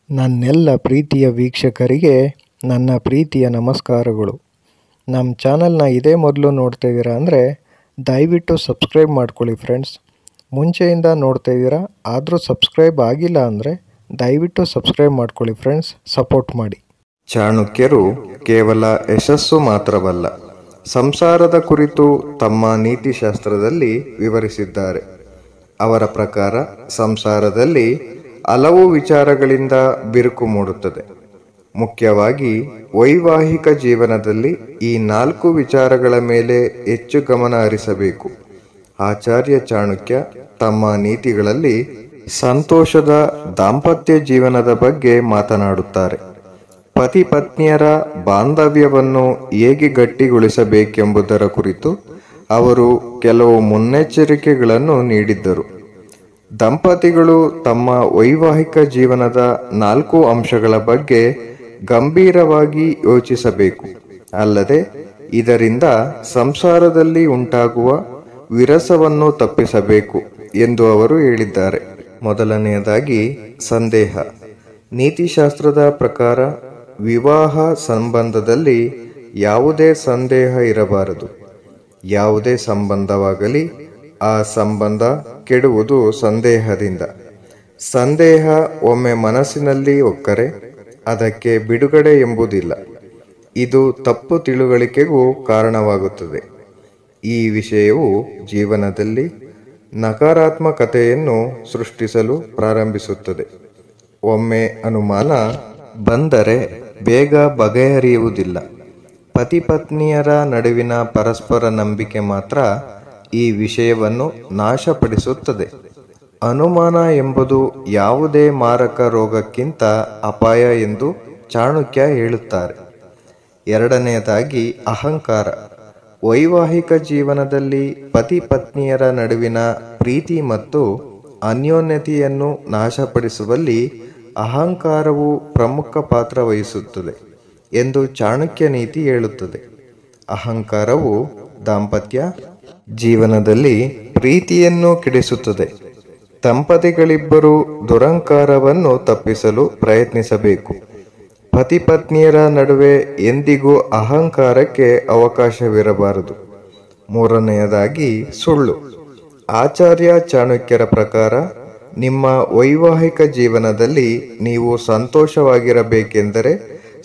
ನನ್ನೆಲ್ಲ ಪ್ರೀತಿಯ ವೀಕ್ಷಕರಿಗೆ ನನ್ನ ಪ್ರೀತಿಯ ನಮಸ್ಕಾರಗಳು. ನಮ್ಮ ಚಾನಲ್ನ ಇದೇ ಮೊದಲು ನೋಡ್ತಾ ಇದ್ದೀರಾ ಅಂದರೆ ದಯವಿಟ್ಟು ಸಬ್ಸ್ಕ್ರೈಬ್ ಮಾಡ್ಕೊಳ್ಳಿ ಫ್ರೆಂಡ್ಸ್. ಮುಂಚೆಯಿಂದ ನೋಡ್ತಾ ಇದ್ದೀರಾ ಆದರೂ ಸಬ್ಸ್ಕ್ರೈಬ್ ಆಗಿಲ್ಲ ಅಂದರೆ ದಯವಿಟ್ಟು ಸಬ್ಸ್ಕ್ರೈಬ್ ಮಾಡ್ಕೊಳ್ಳಿ ಫ್ರೆಂಡ್ಸ್, ಸಪೋರ್ಟ್ ಮಾಡಿ. ಚಾಣಕ್ಯರು ಕೇವಲ ಯಶಸ್ಸು ಮಾತ್ರವಲ್ಲ, ಸಂಸಾರದ ಕುರಿತು ತಮ್ಮ ನೀತಿಶಾಸ್ತ್ರದಲ್ಲಿ ವಿವರಿಸಿದ್ದಾರೆ. ಅವರ ಪ್ರಕಾರ ಸಂಸಾರದಲ್ಲಿ ಹಲವು ವಿಚಾರಗಳಿಂದ ಬಿರುಕು ಮೂಡುತ್ತದೆ. ಮುಖ್ಯವಾಗಿ ವೈವಾಹಿಕ ಜೀವನದಲ್ಲಿ ಈ 4 ವಿಚಾರಗಳ ಮೇಲೆ ಹೆಚ್ಚು ಗಮನ ಹರಿಸಬೇಕು. ಆಚಾರ್ಯ ಚಾಣಕ್ಯ ತಮ್ಮ ನೀತಿಗಳಲ್ಲಿ ಸಂತೋಷದ ದಾಂಪತ್ಯ ಜೀವನದ ಬಗ್ಗೆ ಮಾತನಾಡುತ್ತಾರೆ. ಪತಿ ಪತ್ನಿಯರ ಬಾಂಧವ್ಯವನ್ನು ಹೇಗೆ ಗಟ್ಟಿಗೊಳಿಸಬೇಕೆಂಬುದರ ಕುರಿತು ಅವರು ಕೆಲವು ಮುನ್ನೆಚ್ಚರಿಕೆಗಳನ್ನು ನೀಡಿದ್ದರು. ದಂಪತಿಗಳು ತಮ್ಮ ವೈವಾಹಿಕ ಜೀವನದ 4 ಅಂಶಗಳ ಬಗ್ಗೆ ಗಂಭೀರವಾಗಿ ಯೋಚಿಸಬೇಕು. ಅಲ್ಲದೆ ಇದರಿಂದ ಸಂಸಾರದಲ್ಲಿ ಉಂಟಾಗುವ ವಿರಸವನ್ನು ತಪ್ಪಿಸಬೇಕು ಎಂದು ಅವರು ಹೇಳಿದ್ದಾರೆ. ಮೊದಲನೆಯದಾಗಿ ಸಂದೇಹ. ನೀತಿಶಾಸ್ತ್ರದ ಪ್ರಕಾರ ವಿವಾಹ ಸಂಬಂಧದಲ್ಲಿ ಯಾವುದೇ ಸಂದೇಹ ಇರಬಾರದು. ಯಾವುದೇ ಸಂಬಂಧವಾಗಲಿ ಆ ಸಂಬಂಧ ಕೆಡುವುದು ಸಂದೇಹದಿಂದ. ಸಂದೇಹ ಒಮ್ಮೆ ಮನಸ್ಸಿನಲ್ಲಿ ಒಕ್ಕರೆ ಅದಕ್ಕೆ ಬಿಡುಗಡೆ ಎಂಬುದಿಲ್ಲ. ಇದು ತಪ್ಪು ತಿಳುವಳಿಕೆಗೂ ಕಾರಣವಾಗುತ್ತದೆ. ಈ ವಿಷಯವು ಜೀವನದಲ್ಲಿ ನಕಾರಾತ್ಮಕತೆಯನ್ನು ಸೃಷ್ಟಿಸಲು ಪ್ರಾರಂಭಿಸುತ್ತದೆ. ಒಮ್ಮೆ ಅನುಮಾನ ಬಂದರೆ ಬೇಗ ಬಗೆಹರಿಯುವುದಿಲ್ಲ. ಪತಿ ಪತ್ನಿಯರ ನಡುವಿನ ಪರಸ್ಪರ ನಂಬಿಕೆ ಮಾತ್ರ ಈ ವಿಷಯವನ್ನು ನಾಶಪಡಿಸುತ್ತದೆ. ಅನುಮಾನ ಎಂಬುದು ಯಾವುದೇ ಮಾರಕ ರೋಗಕ್ಕಿಂತ ಅಪಾಯ ಎಂದು ಚಾಣಕ್ಯ ಹೇಳುತ್ತಾರೆ. ಎರಡನೆಯದಾಗಿ ಅಹಂಕಾರ. ವೈವಾಹಿಕ ಜೀವನದಲ್ಲಿ ಪತಿ ಪತ್ನಿಯರ ನಡುವಿನ ಪ್ರೀತಿ ಮತ್ತು ಅನ್ಯೋನ್ಯತೆಯನ್ನು ನಾಶಪಡಿಸುವಲ್ಲಿ ಅಹಂಕಾರವು ಪ್ರಮುಖ ಪಾತ್ರ ವಹಿಸುತ್ತದೆ ಎಂದು ಚಾಣಕ್ಯ ನೀತಿ ಹೇಳುತ್ತದೆ. ಅಹಂಕಾರವು ದಾಂಪತ್ಯ ಜೀವನದಲ್ಲಿ ಪ್ರೀತಿಯನ್ನು ಕೆಡಿಸುತ್ತದೆ. ದಂಪತಿಗಳಿಬ್ಬರು ದುರಹಂಕಾರವನ್ನು ತಪ್ಪಿಸಲು ಪ್ರಯತ್ನಿಸಬೇಕು. ಪತಿ ಪತ್ನಿಯರ ನಡುವೆ ಎಂದಿಗೂ ಅಹಂಕಾರಕ್ಕೆ ಅವಕಾಶವಿರಬಾರದು. ಮೂರನೆಯದಾಗಿ ಸುಳ್ಳು. ಆಚಾರ್ಯ ಚಾಣಕ್ಯರ ಪ್ರಕಾರ ನಿಮ್ಮ ವೈವಾಹಿಕ ಜೀವನದಲ್ಲಿ ನೀವು ಸಂತೋಷವಾಗಿರಬೇಕೆಂದರೆ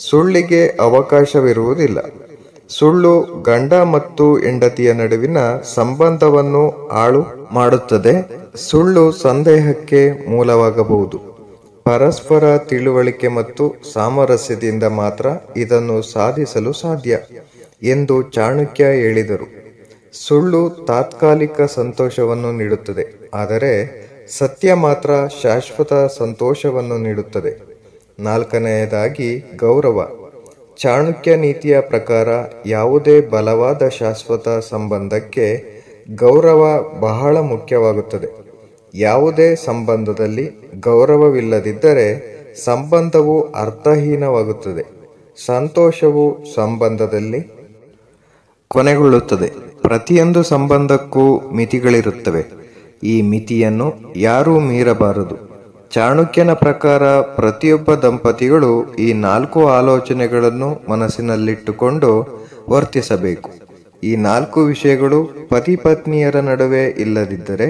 ಸುಳ್ಳಿಗೆ ಅವಕಾಶವಿರುವುದಿಲ್ಲ. ಸುಳ್ಳು ಗಂಡ ಮತ್ತು ಹೆಂಡತಿಯ ನಡುವಿನ ಸಂಬಂಧವನ್ನು ಹಾಳು ಮಾಡುತ್ತದೆ. ಸುಳ್ಳು ಸಂದೇಹಕ್ಕೆ ಮೂಲವಾಗಬಹುದು. ಪರಸ್ಪರ ತಿಳುವಳಿಕೆ ಮತ್ತು ಸಾಮರಸ್ಯದಿಂದ ಮಾತ್ರ ಇದನ್ನು ಸಾಧಿಸಲು ಸಾಧ್ಯ ಎಂದು ಚಾಣಕ್ಯ ಹೇಳಿದರು. ಸುಳ್ಳು ತಾತ್ಕಾಲಿಕ ಸಂತೋಷವನ್ನು ನೀಡುತ್ತದೆ, ಆದರೆ ಸತ್ಯ ಮಾತ್ರ ಶಾಶ್ವತ ಸಂತೋಷವನ್ನು ನೀಡುತ್ತದೆ. ನಾಲ್ಕನೆಯದಾಗಿ ಗೌರವ. ಚಾಣಕ್ಯ ನೀತಿಯ ಪ್ರಕಾರ ಯಾವುದೇ ಬಲವಾದ ಶಾಶ್ವತ ಸಂಬಂಧಕ್ಕೆ ಗೌರವ ಬಹಳ ಮುಖ್ಯವಾಗುತ್ತದೆ. ಯಾವುದೇ ಸಂಬಂಧದಲ್ಲಿ ಗೌರವವಿಲ್ಲದಿದ್ದರೆ ಸಂಬಂಧವು ಅರ್ಥಹೀನವಾಗುತ್ತದೆ. ಸಂತೋಷವು ಸಂಬಂಧದಲ್ಲಿ ಕೊನೆಗೊಳ್ಳುತ್ತದೆ. ಪ್ರತಿಯೊಂದು ಸಂಬಂಧಕ್ಕೂ ಮಿತಿಗಳಿರುತ್ತವೆ. ಈ ಮಿತಿಯನ್ನು ಯಾರೂ ಮೀರಬಾರದು. ಚಾಣಕ್ಯನ ಪ್ರಕಾರ ಪ್ರತಿಯೊಬ್ಬ ದಂಪತಿಗಳು ಈ 4 ಆಲೋಚನೆಗಳನ್ನು ಮನಸ್ಸಿನಲ್ಲಿಟ್ಟುಕೊಂಡು ವರ್ತಿಸಬೇಕು. ಈ 4 ವಿಷಯಗಳು ಪತಿ ಪತ್ನಿಯರ ನಡುವೆ ಇಲ್ಲದಿದ್ದರೆ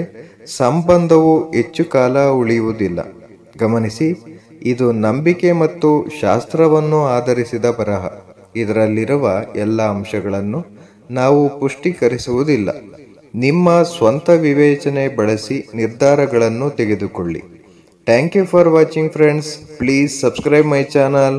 ಸಂಬಂಧವು ಹೆಚ್ಚು ಕಾಲ ಉಳಿಯುವುದಿಲ್ಲ. ಗಮನಿಸಿ, ಇದು ನಂಬಿಕೆ ಮತ್ತು ಶಾಸ್ತ್ರವನ್ನು ಆಧರಿಸಿದ ಬರಹ. ಇದರಲ್ಲಿರುವ ಎಲ್ಲ ಅಂಶಗಳನ್ನು ನಾವು ಪುಷ್ಟೀಕರಿಸುವುದಿಲ್ಲ. ನಿಮ್ಮ ಸ್ವಂತ ವಿವೇಚನೆ ಬಳಸಿ ನಿರ್ಧಾರಗಳನ್ನು ತೆಗೆದುಕೊಳ್ಳಿ. Thank you for watching friends. Please subscribe my channel.